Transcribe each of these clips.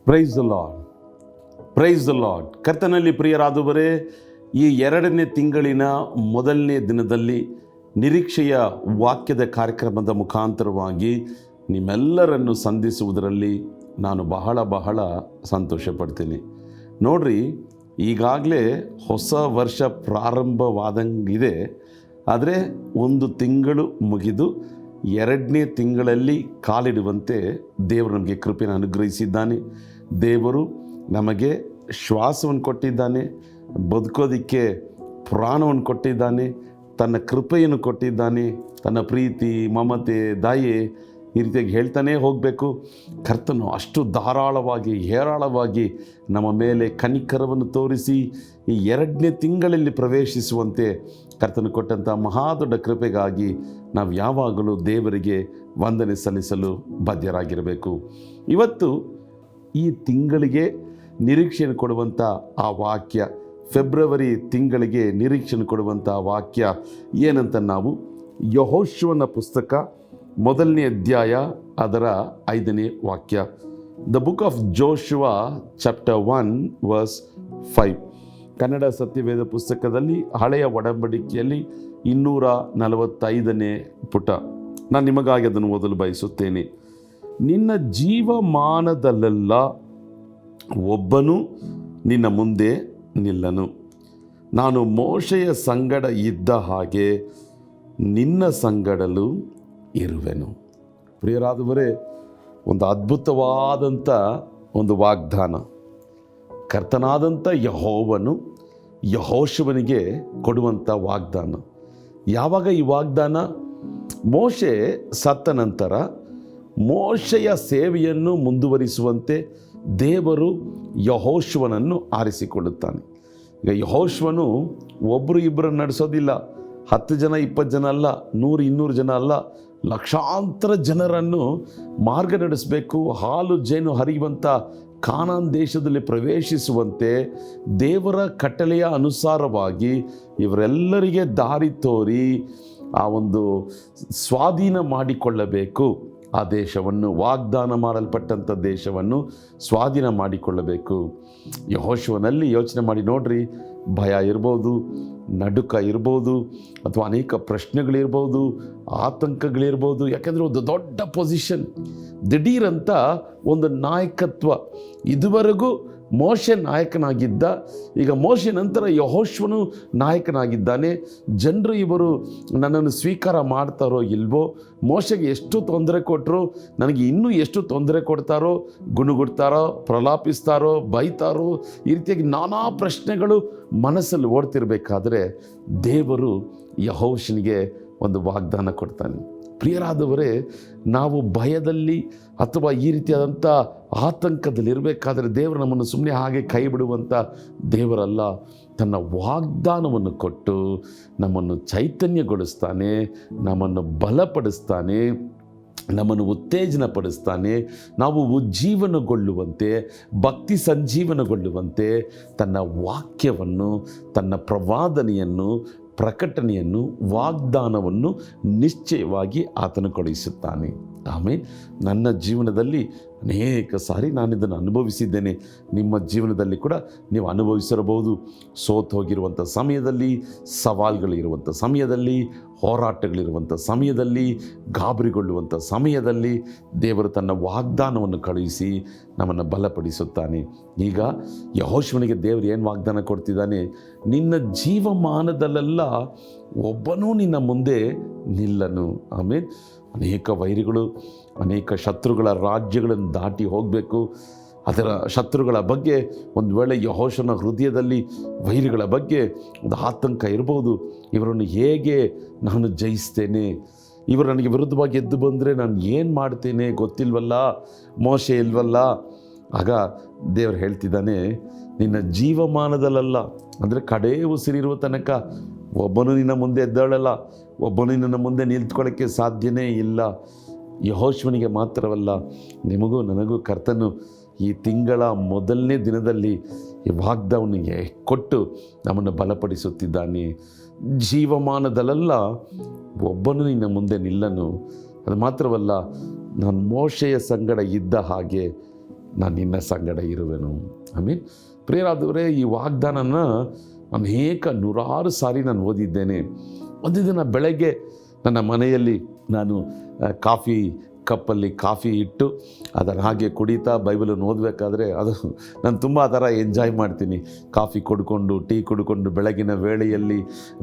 Praise the lord, praise the lord. ಕರ್ತನಲ್ಲಿ ಪ್ರಿಯರಾದವರೇ, ಈ 2ನೇ ತಿಂಗಳಿನ ಮೊದಲನೇ ದಿನದಲ್ಲಿ ನಿರೀಕ್ಷೆಯ ವಾಕ್ಯದ ಕಾರ್ಯಕ್ರಮದ ಮುಖಾಂತರವಾಗಿ ನಿಮ್ಮೆಲ್ಲರನ್ನು ಸಂಧಿಸುವುದರಲ್ಲಿ ನಾನು ಬಹಳ ಸಂತೋಷ ಪಡ್ತೀನಿ. ನೋಡ್ರಿ, ಈಗಾಗಲೇ ಹೊಸ ವರ್ಷ ಪ್ರಾರಂಭವಾದಂಗಿದೆ. ಆದರೆ 1 ತಿಂಗಳು ಮುಗಿದು 2ನೇ ತಿಂಗಳಲ್ಲಿ ಕಾಲಿಡುವಂತೆ ದೇವರು ನಮಗೆ ಕೃಪೆಯನ್ನು ಅನುಗ್ರಹಿಸಿದ್ದಾನೆ. ದೇವರು ನಮಗೆ ಶ್ವಾಸವನ್ನು ಕೊಟ್ಟಿದ್ದಾನೆ, ಬದುಕೋದಕ್ಕೆ ಪ್ರಾಣವನ್ನು ಕೊಟ್ಟಿದ್ದಾನೆ, ತನ್ನ ಕೃಪೆಯನ್ನು ಕೊಟ್ಟಿದ್ದಾನೆ, ತನ್ನ ಪ್ರೀತಿ, ಮಮತೆ, ದಯೆ ಈ ರೀತಿಯಾಗಿ ಹೇಳ್ತಾನೇ ಹೋಗಬೇಕು. ಕರ್ತನು ಅಷ್ಟು ಧಾರಾಳವಾಗಿ ಹೇರಾಳವಾಗಿ ನಮ್ಮ ಮೇಲೆ ಕನಿಕರವನ್ನು ತೋರಿಸಿ ಈ 2ನೇ ತಿಂಗಳಲ್ಲಿ ಪ್ರವೇಶಿಸುವಂತೆ ಕರ್ತನು ಕೊಟ್ಟಂಥ ಮಹಾದೊಡ್ಡ ಕೃಪೆಗಾಗಿ ನಾವು ಯಾವಾಗಲೂ ದೇವರಿಗೆ ವಂದನೆ ಸಲ್ಲಿಸಲು ಬಾಧ್ಯರಾಗಿರಬೇಕು. ಇವತ್ತು ಈ ತಿಂಗಳಿಗೆ ನಿರೀಕ್ಷೆಯನ್ನು ಕೊಡುವಂಥ ಆ ವಾಕ್ಯ, ಫೆಬ್ರವರಿ ತಿಂಗಳಿಗೆ ನಿರೀಕ್ಷೆಯನ್ನು ಕೊಡುವಂಥ ವಾಕ್ಯ ಏನಂತ ನಾವು ಯೆಹೋಶುವನ ಪುಸ್ತಕ 1ನೇ ಅಧ್ಯಾಯ ಅದರ 5ನೇ ವಾಕ್ಯ. The book of Joshua chapter 1 verse 5. Kannada ಸತ್ಯವೇದ ಪುಸ್ತಕದಲ್ಲಿ ಹಳೆಯ ಒಡಂಬಡಿಕೆಯಲ್ಲಿ 245ನೇ ಪುಟ. ನಾನು ನಿಮಗಾಗಿ ಅದನ್ನು ಓದಲು ಬಯಸುತ್ತೇನೆ. ನಿನ್ನ ಜೀವಮಾನದಲ್ಲೆಲ್ಲ ಒಬ್ಬನು ನಿನ್ನ ಮುಂದೆ ನಿಲ್ಲನು. ನಾನು ಮೋಶೆಯ ಸಂಗಡ ಇದ್ದ ಹಾಗೆ ನಿನ್ನ ಸಂಗಡಲೂ ಇರುವೆನು. ಪ್ರಿಯರಾದವರೇ, ಒಂದು ಅದ್ಭುತವಾದಂಥ ಒಂದು ವಾಗ್ದಾನ ಕರ್ತನಾದಂಥ ಯೆಹೋವನು ಯೆಹೋಶುವನಿಗೆ ಕೊಡುವಂಥ ವಾಗ್ದಾನ. ಯಾವಾಗ ಈ ವಾಗ್ದಾನ? ಮೋಶೆ ಸತ್ತ ನಂತರ ಮೋಶೆಯ ಸೇವೆಯನ್ನು ಮುಂದುವರಿಸುವಂತೆ ದೇವರು ಯೆಹೋಶುವನನ್ನು ಆರಿಸಿಕೊಳ್ಳುತ್ತಾನೆ. ಈಗ ಯೆಹೋಶುವನು ಒಬ್ಬರು ಇಬ್ಬರು ನಡೆಸೋದಿಲ್ಲ, 10 ಜನ 20 ಜನ ಅಲ್ಲ, 100-200 ಜನ ಅಲ್ಲ, ಲಕ್ಷಾಂತರ ಜನರನ್ನು ಮಾರ್ಗ ನಡೆಸಬೇಕು. ಹಾಲು ಜೇನು ಹರಿಯುವಂಥ ಕಾನಾನ್ ದೇಶದಲ್ಲಿ ಪ್ರವೇಶಿಸುವಂತೆ ದೇವರ ಕಟ್ಟಳೆಯ ಅನುಸಾರವಾಗಿ ಇವರೆಲ್ಲರಿಗೆ ದಾರಿ ತೋರಿ ಆ ಒಂದು ಸ್ವಾಧೀನ ಮಾಡಿಕೊಳ್ಳಬೇಕು. ಆ ದೇಶವನ್ನು, ವಾಗ್ದಾನ ಮಾಡಲ್ಪಟ್ಟಂಥ ದೇಶವನ್ನು ಸ್ವಾಧೀನ ಮಾಡಿಕೊಳ್ಳಬೇಕು. ಯೆಹೋಶುವನಲ್ಲಿ ಯೋಚನೆ ಮಾಡಿ ನೋಡ್ರಿ, ಭಯ ಇರ್ಬೋದು, ನಡುಕ ಇರ್ಬೋದು, ಅಥವಾ ಅನೇಕ ಪ್ರಶ್ನೆಗಳಿರ್ಬೋದು, ಆತಂಕಗಳಿರ್ಬೋದು. ಯಾಕೆಂದರೆ ಒಂದು ದೊಡ್ಡ ಪೊಸಿಷನ್, ದಿಢೀರಂತ ಒಂದು ನಾಯಕತ್ವ. ಇದುವರೆಗೂ ಮೋಶೆ ನಾಯಕನಾಗಿದ್ದ, ಈಗ ಮೋಶೆ ನಂತರ ಯೆಹೋಶುವನು ನಾಯಕನಾಗಿದ್ದಾನೆ. ಜನರು ಇವರು ನನ್ನನ್ನು ಸ್ವೀಕಾರ ಮಾಡ್ತಾರೋ ಇಲ್ವೋ, ಮೋಶೆಗೆ ಎಷ್ಟು ತೊಂದರೆ ಕೊಟ್ಟರು, ನನಗೆ ಇನ್ನೂ ಎಷ್ಟು ತೊಂದರೆ ಕೊಡ್ತಾರೋ, ಗುಣಗುಡ್ತಾರೋ, ಪ್ರಲಾಪಿಸ್ತಾರೋ, ಬೈತಾರೋ, ಈ ರೀತಿಯಾಗಿ ನಾನಾ ಪ್ರಶ್ನೆಗಳು ಮನಸ್ಸಲ್ಲಿ ಓಡ್ತಿರ್ಬೇಕಾದ್ರೆ ದೇವರು ಯೆಹೋಶುವನಿಗೆ ಒಂದು ವಾಗ್ದಾನ ಕೊಡ್ತಾನೆ. ಪ್ರಿಯರಾದವರೇ, ನಾವು ಭಯದಲ್ಲಿ ಅಥವಾ ಈ ರೀತಿಯಾದಂಥ ಆತಂಕದಲ್ಲಿ ಇರಬೇಕಾದ್ರೆ ದೇವರು ನಮ್ಮನ್ನು ಸುಮ್ಮನೆ ಹಾಗೆ ಕೈ ಬಿಡುವಂಥ ದೇವರಲ್ಲ. ತನ್ನ ವಾಗ್ದಾನವನ್ನು ಕೊಟ್ಟು ನಮ್ಮನ್ನು ಚೈತನ್ಯಗೊಳಿಸ್ತಾನೆ, ನಮ್ಮನ್ನು ಬಲಪಡಿಸ್ತಾನೆ, ನಮ್ಮನ್ನು ಉತ್ತೇಜನಪಡಿಸ್ತಾನೆ. ನಾವು ಉಜ್ಜೀವನಗೊಳ್ಳುವಂತೆ, ಭಕ್ತಿ ಸಂಜೀವನಗೊಳ್ಳುವಂತೆ ತನ್ನ ವಾಕ್ಯವನ್ನು, ತನ್ನ ಪ್ರವಾದನೆಯನ್ನು, ಪ್ರಕಟಣೆಯನ್ನು, ವಾಗ್ದಾನವನ್ನು ನಿಶ್ಚಯವಾಗಿ ಆತನು ಕಳುಹಿಸುತ್ತಾನೆ. ಆಮೇಲೆ ನನ್ನ ಜೀವನದಲ್ಲಿ ಅನೇಕ ಸಾರಿ ನಾನಿದನ್ನು ಅನುಭವಿಸಿದ್ದೇನೆ. ನಿಮ್ಮ ಜೀವನದಲ್ಲಿ ಕೂಡ ನೀವು ಅನುಭವಿಸಿರಬಹುದು. ಸೋತು ಹೋಗಿರುವಂಥ ಸಮಯದಲ್ಲಿ, ಸವಾಲುಗಳಿರುವಂಥ ಸಮಯದಲ್ಲಿ, ಹೋರಾಟಗಳಿರುವಂಥ ಸಮಯದಲ್ಲಿ, ಗಾಬರಿಗೊಳ್ಳುವಂಥ ಸಮಯದಲ್ಲಿ ದೇವರು ತನ್ನ ವಾಗ್ದಾನವನ್ನು ಕಳುಹಿಸಿ ನಮ್ಮನ್ನು ಬಲಪಡಿಸುತ್ತಾನೆ. ಈಗ ಯೆಹೋಶುವನಿಗೆ ದೇವರು ಏನು ವಾಗ್ದಾನ ಕೊಡ್ತಿದ್ದಾನೆ? ನಿನ್ನ ಜೀವಮಾನದಲ್ಲೆಲ್ಲ ಒಬ್ಬನೂ ನಿನ್ನ ಮುಂದೆ ನಿಲ್ಲನು. ಆಮೇಲೆ ಅನೇಕ ವೈರಿಗಳು, ಅನೇಕ ಶತ್ರುಗಳ ರಾಜ್ಯಗಳನ್ನು ದಾಟಿ ಹೋಗಬೇಕು. ಅದರ ಶತ್ರುಗಳ ಬಗ್ಗೆ ಒಂದು ವೇಳೆ ಯೆಹೋಶುವನ ಹೃದಯದಲ್ಲಿ ವೈರಿಗಳ ಬಗ್ಗೆ ಒಂದು ಆತಂಕ ಇರ್ಬೋದು. ಇವರನ್ನು ಹೇಗೆ ನಾನು ಜಯಿಸ್ತೇನೆ, ಇವರು ನನಗೆ ವಿರುದ್ಧವಾಗಿ ಎದ್ದು ಬಂದರೆ ನಾನು ಏನು ಮಾಡ್ತೇನೆ ಗೊತ್ತಿಲ್ವಲ್ಲ, ಮೋಶೆ ಇಲ್ವಲ್ಲ. ಆಗ ದೇವರು ಹೇಳ್ತಿದ್ದಾನೆ, ನಿನ್ನ ಜೀವಮಾನದಲ್ಲ, ಅಂದರೆ ಕಡೇ ಉಸಿರಿರುವ ತನಕ ಒಬ್ಬನು ನಿನ್ನ ಮುಂದೆ ಎದ್ದೇಳಲ್ಲ, ಒಬ್ಬನು ನಿನ್ನ ಮುಂದೆ ನಿಂತ್ಕೊಳ್ಳೋಕ್ಕೆ ಸಾಧ್ಯನೇ ಇಲ್ಲ. ಯೆಹೋಶುವನಿಗೆ ಮಾತ್ರವಲ್ಲ, ನಿಮಗೂ ನನಗೂ ಕರ್ತನು ಈ ತಿಂಗಳ ಮೊದಲನೇ ದಿನದಲ್ಲಿ ಈ ವಾಗ್ದಾನವನ್ನು ಕೊಟ್ಟು ನಮ್ಮನ್ನು ಬಲಪಡಿಸುತ್ತಿದ್ದಾನೆ. ಜೀವಮಾನದಲ್ಲೆಲ್ಲ ಒಬ್ಬನು ನಿನ್ನ ಮುಂದೆ ನಿಲ್ಲನು. ಅದು ಮಾತ್ರವಲ್ಲ, ನಾನು ಮೋಶೆಯ ಸಂಗಡ ಇದ್ದ ಹಾಗೆ ನಾನು ನಿನ್ನ ಸಂಗಡ ಇರುವೆನು. ಆಮೀನ್. ಪ್ರಿಯರಾದವರೇ, ಈ ವಾಗ್ದಾನನ ಅನೇಕ ನೂರಾರು ಸಾರಿ ನಾನು ಓದಿದ್ದೇನೆ. ಒಂದು ದಿನ ಬೆಳಗ್ಗೆ ನನ್ನ ಮನೆಯಲ್ಲಿ ನಾನು ಕಾಫಿ ಕಪ್ಪಲ್ಲಿ ಕಾಫಿ ಇಟ್ಟು ಅದನ್ನು ಹಾಗೆ ಕುಡಿತಾ ಬೈಬಲನ್ನು ಓದಬೇಕಾದ್ರೆ ಅದು ನಾನು ತುಂಬ ಆ ಥರ ಎಂಜಾಯ್ ಮಾಡ್ತೀನಿ. ಕಾಫಿ ಕುಡ್ಕೊಂಡು ಟೀ ಕುಡ್ಕೊಂಡು ಬೆಳಗಿನ ವೇಳೆಯಲ್ಲಿ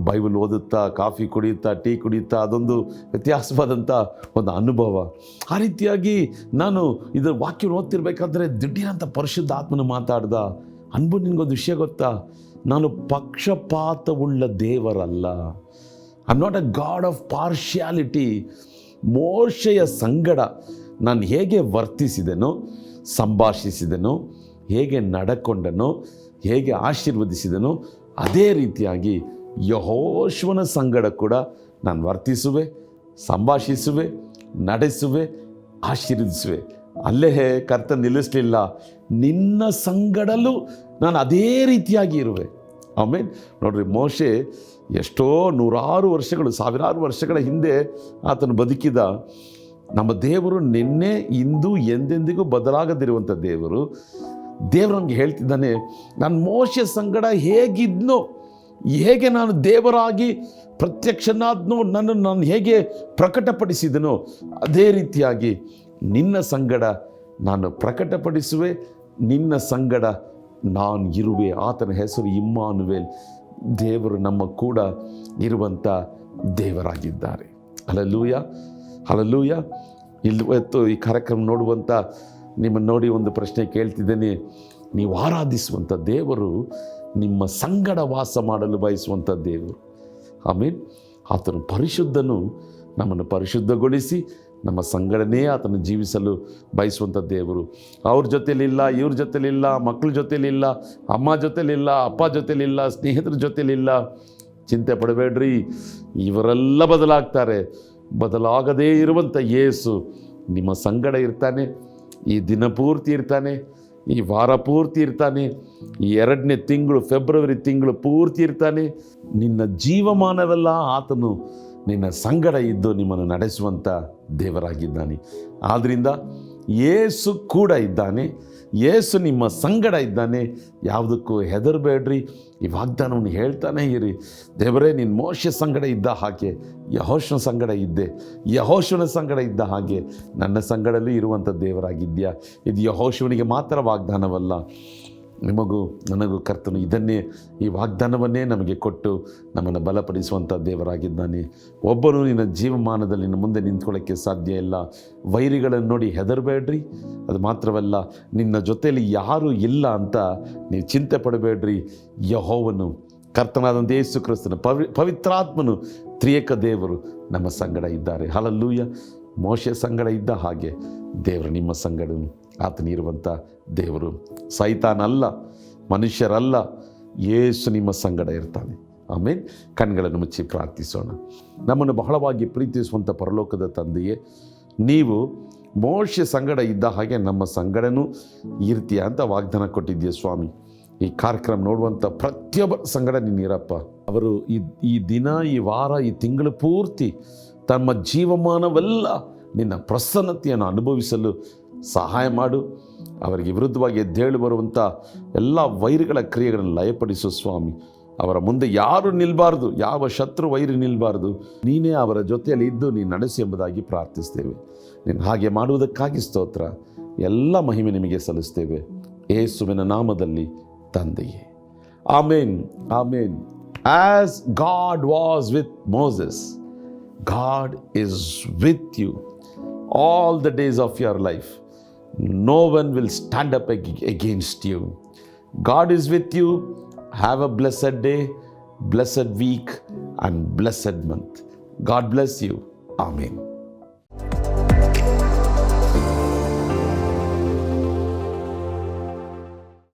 ಬೈಬಲ್ ಓದುತ್ತಾ ಕಾಫಿ ಕುಡಿಯುತ್ತಾ ಟೀ ಕುಡಿಯುತ್ತಾ ಅದೊಂದು ವ್ಯತ್ಯಾಸವಾದಂಥ ಒಂದು ಅನುಭವ. ಆ ರೀತಿಯಾಗಿ ನಾನು ಇದರ ವಾಕ್ಯ ಓದ್ತಿರ್ಬೇಕಾದ್ರೆ ದಿಢೀರಂಥ ಪರಿಶುದ್ಧ ಆತ್ಮನ ಮಾತಾಡ್ದ, ಅನ್ಬು ನಿನಗೊಂದು ವಿಷಯ ಗೊತ್ತಾ, ನಾನು ಪಕ್ಷಪಾತವುಳ್ಳ ದೇವರಲ್ಲ. I am not a god of partiality. ಮೋಶೆಯ ಸಂಗಡ ನಾನು ಹೇಗೆ ವರ್ತಿಸಿದೆನೋ, ಸಂಭಾಷಿಸಿದೆನೋ, ಹೇಗೆ ನಡ್ಕೊಂಡನೋ, ಹೇಗೆ ಆಶೀರ್ವದಿಸಿದನೋ, ಅದೇ ರೀತಿಯಾಗಿ ಯೆಹೋಶುವನ ಸಂಗಡ ಕೂಡ ನಾನು ವರ್ತಿಸುವೆ, ಸಂಭಾಷಿಸುವೆ, ನಡೆಸುವೆ, ಆಶೀರ್ವದಿಸುವೆ. ಅಲ್ಲೇ ಕರ್ತ ನಿಲ್ಲಿಸಲಿಲ್ಲ, ನಿನ್ನ ಸಂಗಡಲೂ ನಾನು ಅದೇ ರೀತಿಯಾಗಿ ಇರುವೆ. ಆಮೇಲೆ ನೋಡ್ರಿ, ಮೋಶೆ ಎಷ್ಟೋ ನೂರಾರು ವರ್ಷಗಳು, ಸಾವಿರಾರು ವರ್ಷಗಳ ಹಿಂದೆ ಆತನು ಬದುಕಿದ. ನಮ್ಮ ದೇವರು ನಿನ್ನೆ ಇಂದು ಎಂದೆಂದಿಗೂ ಬದಲಾಗದಿರುವಂಥ ದೇವರು. ದೇವರು ನಮಗೆ ಹೇಳ್ತಿದ್ದಾನೆ, ನಾನು ಮೋಶೆ ಸಂಗಡ ಹೇಗಿದ್ನೋ, ಹೇಗೆ ನಾನು ದೇವರಾಗಿ ಪ್ರತ್ಯಕ್ಷನಾದ್ನೋ, ನನ್ನನ್ನು ನಾನು ಹೇಗೆ ಪ್ರಕಟಪಡಿಸಿದನೋ ಅದೇ ರೀತಿಯಾಗಿ ನಿನ್ನ ಸಂಗಡ ನಾನು ಪ್ರಕಟಪಡಿಸುವೆ, ನಿನ್ನ ಸಂಗಡ ನಾನು ಇರುವೆ. ಆತನ ಹೆಸರು ಇಮ್ಮಾನುವೇಲ್. ದೇವರು ನಮ್ಮ ಕೂಡ ಇರುವಂಥ ದೇವರಾಗಿದ್ದಾರೆ. Hallelujah, hallelujah. ಇವತ್ತು ಈ ಕಾರ್ಯಕ್ರಮ ನೋಡುವಂಥ ನಿಮ್ಮನ್ನು ನೋಡಿ ಒಂದು ಪ್ರಶ್ನೆ ಕೇಳ್ತಿದ್ದೇನೆ. ನೀವು ಆರಾಧಿಸುವಂಥ ದೇವರು ನಿಮ್ಮ ಸಂಗಡ ವಾಸ ಮಾಡಲು ಬಯಸುವಂಥ ದೇವರು. ಆಮೇಲೆ ಆತನು ಪರಿಶುದ್ಧನು, ನಮ್ಮನ್ನು ಪರಿಶುದ್ಧಗೊಳಿಸಿ ನಮ್ಮ ಸಂಗಡನೇ ಆತನು ಜೀವಿಸಲು ಬಯಸುವಂಥ ದೇವರು. ಅವ್ರ ಜೊತೆಲಿಲ್ಲ, ಇವ್ರ ಜೊತೆಲಿಲ್ಲ, ಮಕ್ಕಳ ಜೊತೆಲಿಲ್ಲ, ಅಮ್ಮ ಜೊತೆಲಿಲ್ಲ, ಅಪ್ಪ ಜೊತೆಲಿಲ್ಲ, ಸ್ನೇಹಿತರ ಜೊತೆಲಿಲ್ಲ. ಚಿಂತೆ ಪಡಬೇಡ್ರಿ, ಇವರೆಲ್ಲ ಬದಲಾಗ್ತಾರೆ. ಬದಲಾಗದೇ ಇರುವಂಥ ಯೇಸು ನಿಮ್ಮ ಸಂಗಡ ಇರ್ತಾನೆ. ಈ ದಿನ ಪೂರ್ತಿ ಇರ್ತಾನೆ, ಈ ವಾರ ಪೂರ್ತಿ ಇರ್ತಾನೆ, ಈ 2ನೇ ತಿಂಗಳು ಫೆಬ್ರವರಿ ತಿಂಗಳು ಪೂರ್ತಿ ಇರ್ತಾನೆ. ನಿನ್ನ ಜೀವಮಾನವೆಲ್ಲ ಆತನು ನಿನ್ನ ಸಂಗಡ ಇದ್ದು ನಿಮ್ಮನ್ನು ನಡೆಸುವಂಥ ದೇವರಾಗಿದ್ದಾನೆ. ಆದ್ದರಿಂದ ಯೇಸು ಕೂಡ ಇದ್ದಾನೆ, ಯೇಸು ನಿಮ್ಮ ಸಂಗಡ ಇದ್ದಾನೆ. ಯಾವುದಕ್ಕೂ ಹೆದರಬೇಡ್ರಿ. ಈ ವಾಗ್ದಾನವನ್ನು ಹೇಳ್ತಾನೆ ಇರಿ. ದೇವರೇ, ನೀನು ಮೋಶೆ ಸಂಗಡ ಇದ್ದ ಹಾಗೆ ಯೆಹೋಶುವನ ಸಂಗಡ ಇದ್ದೆ, ಯೆಹೋಶುವನ ಸಂಗಡ ಇದ್ದ ಹಾಗೆ ನನ್ನ ಸಂಗಡಲ್ಲೂ ಇರುವಂಥ ದೇವರಾಗಿದ್ಯಾ. ಇದು ಯೆಹೋಶುವನಿಗೆ ಮಾತ್ರ ವಾಗ್ದಾನವಲ್ಲ, ನಿಮಗೂ ನನಗೂ ಕರ್ತನು ಇದನ್ನೇ, ಈ ವಾಗ್ದಾನವನ್ನೇ ನಮಗೆ ಕೊಟ್ಟು ನಮ್ಮನ್ನು ಬಲಪಡಿಸುವಂಥ ದೇವರಾಗಿದ್ದಾನೆ. ಒಬ್ಬನು ನಿನ್ನ ಜೀವಮಾನದಲ್ಲಿ ನಿನ್ನ ಮುಂದೆ ನಿಂತ್ಕೊಳ್ಳೋಕ್ಕೆ ಸಾಧ್ಯ ಇಲ್ಲ. ವೈರಿಗಳನ್ನು ನೋಡಿ ಹೆದರಬೇಡ್ರಿ. ಅದು ಮಾತ್ರವಲ್ಲ, ನಿನ್ನ ಜೊತೆಯಲ್ಲಿ ಯಾರೂ ಇಲ್ಲ ಅಂತ ನೀವು ಚಿಂತೆ ಪಡಬೇಡ್ರಿ. ಯೆಹೋವನು, ಕರ್ತನಾದಂಥ ಯೇಸು ಕ್ರಿಸ್ತನು, ಪವಿತ್ರಾತ್ಮನು, ತ್ರಿಯೇಕ ದೇವರು ನಮ್ಮ ಸಂಗಡ ಇದ್ದಾರೆ. ಹಲ್ಲೆಲೂಯಾ. ಮೋಶೆ ಸಂಗಡ ಇದ್ದ ಹಾಗೆ ದೇವರು ನಿಮ್ಮ ಸಂಗಡ ಆತನಿರುವಂಥ ದೇವರು. ಸೈತಾನಲ್ಲ, ಮನುಷ್ಯರಲ್ಲ, ಯೇಸು ನಿಮ್ಮ ಸಂಗಡ ಇರ್ತಾನೆ. ಆಮೇಲೆ ಕಣ್ಗಳನ್ನು ಮುಚ್ಚಿ ಪ್ರಾರ್ಥಿಸೋಣ. ನಮ್ಮನ್ನು ಬಹಳವಾಗಿ ಪ್ರೀತಿಸುವಂಥ ಪರಲೋಕದ ತಂದೆಯೇ, ನೀವು ಮೋಶೆ ಸಂಗಡ ಇದ್ದ ಹಾಗೆ ನಮ್ಮ ಸಂಗಡನೂ ಇರ್ತೀಯ ಅಂತ ವಾಗ್ದಾನ ಕೊಟ್ಟಿದ್ದೀಯ ಸ್ವಾಮಿ. ಈ ಕಾರ್ಯಕ್ರಮ ನೋಡುವಂಥ ಪ್ರತಿಯೊಬ್ಬರ ಸಂಗಡ ನೀನಿರಪ್ಪ. ಅವರು ಈ ದಿನ, ಈ ವಾರ, ಈ ತಿಂಗಳು ಪೂರ್ತಿ ತಮ್ಮ ಜೀವಮಾನವೆಲ್ಲ ನಿನ್ನ ಪ್ರಸನ್ನತೆಯನ್ನು ಅನುಭವಿಸಲು ಸಹಾಯ ಮಾಡು. ಅವರಿಗೆ ವಿರುದ್ಧವಾಗಿ ಎದ್ದೇಳು ಬರುವಂಥ ಎಲ್ಲ ವೈರಿಗಳ ಕ್ರಿಯೆಗಳನ್ನು ಲಯಪಡಿಸು ಸ್ವಾಮಿ. ಅವರ ಮುಂದೆ ಯಾರು ನಿಲ್ಲಬಾರ್ದು, ಯಾವ ಶತ್ರು ವೈರಿ ನಿಲ್ಲಬಾರ್ದು. ನೀನೇ ಅವರ ಜೊತೆಯಲ್ಲಿ ಇದ್ದು ನೀನು ನಡೆಸಿ ಎಂಬುದಾಗಿ ಪ್ರಾರ್ಥಿಸ್ತೇವೆ. ನೀನು ಹಾಗೆ ಮಾಡುವುದಕ್ಕಾಗಿ ಸ್ತೋತ್ರ. ಎಲ್ಲ ಮಹಿಮೆ ನಿಮಗೆ ಸಲ್ಲಿಸ್ತೇವೆ ಯೇಸುವಿನ ನಾಮದಲ್ಲಿ ತಂದೆಯೇ, ಆಮೇನ್, ಆಮೇನ್. As God was with Moses, God is with you all the days of your life. No one will stand up against you. God is with you. Have a blessed day, blessed week, and blessed month. God bless you. Amen.